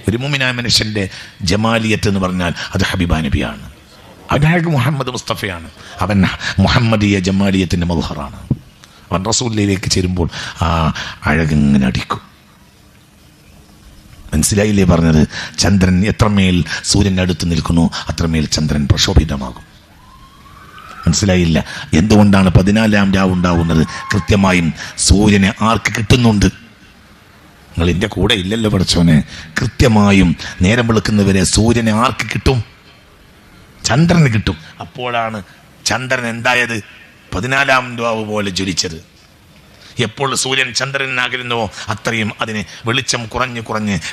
ഒരു മുഅ്മിനായ മനുഷ്യന്റെ ജമാലിയത്ത് എന്ന് പറഞ്ഞാൽ അത് ഹബീബ നബിയാണ്. അവനായ മുഹമ്മദ് മുസ്തഫയാണ്. അവൻ മുഹമ്മദിയ ജമാലിയത്തിന്റെ മദ്ഹറാണ്. അവൻ റസൂലിലേക്ക് ചേരുമ്പോൾ ആ അഴകിങ്ങനെ അടിക്കും. മനസ്സിലായില്ലേ പറഞ്ഞത്? ചന്ദ്രൻ എത്രമേൽ സൂര്യൻ അടുത്ത് നിൽക്കുന്നു അത്രമേൽ ചന്ദ്രൻ പ്രക്ഷോഭിതമാകും. മനസ്സിലായില്ല? എന്തുകൊണ്ടാണ് 14-ാം രാവ് ഉണ്ടാവുന്നത്? കൃത്യമായും സൂര്യനെ ആർക്ക് കിട്ടുന്നുണ്ട്? നിങ്ങൾ എൻ്റെ കൂടെ ഇല്ലല്ലോ പഠിച്ചോനെ. കൃത്യമായും നേരം വെളുക്കുന്നവരെ സൂര്യനെ ആർക്ക് കിട്ടും? ചന്ദ്രന് കിട്ടും. അപ്പോഴാണ് ചന്ദ്രൻ എന്തായത്? 14-ാം രാവ് പോലെ ജ്വലിച്ചത്. എപ്പോൾ സൂര്യൻ ചന്ദ്രനാകിരുന്നുവോ അത്രയും അതിന് വെളിച്ചം കുറഞ്ഞ്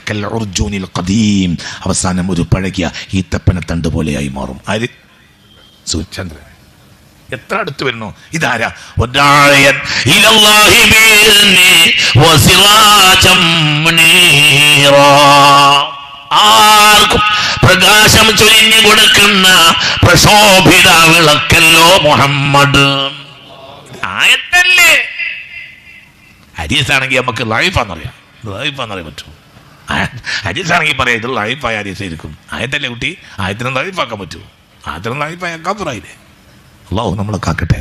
കൽ ഉർജൂനിൽ ഖദീം, അവസാനം ഒരു പഴകിയ ഈത്തപ്പനത്തണ്ട് പോലെയായി മാറും. ആര്? ചന്ദ്രൻ. എത്ര അടുത്ത് വരുന്നു? ഇതാരാ? ആർക്കും പ്രകാശം ചൊരിഞ്ഞു കൊടുക്കുന്ന പ്രശോഭിത വിളക്കല്ലോ മുഹമ്മദ്. ആയത്തല്ലേ? ഹദീസാണെങ്കിൽ നമുക്ക് ലൈഫാന്നറിയാം പറ്റും. ഹദീസാണെങ്കിൽ പറയാം ഇത് ലൈഫായ ഹദീസായിരിക്കും. ആയത്തല്ലേ കുട്ടി? ആയത്തിനും ലൈഫാക്കാൻ പറ്റുമോ? ആയത്തിനും ലൈഫായ കാഫിറായില്ലേ? അല്ലാഹു നമ്മളെ കാക്കട്ടെ.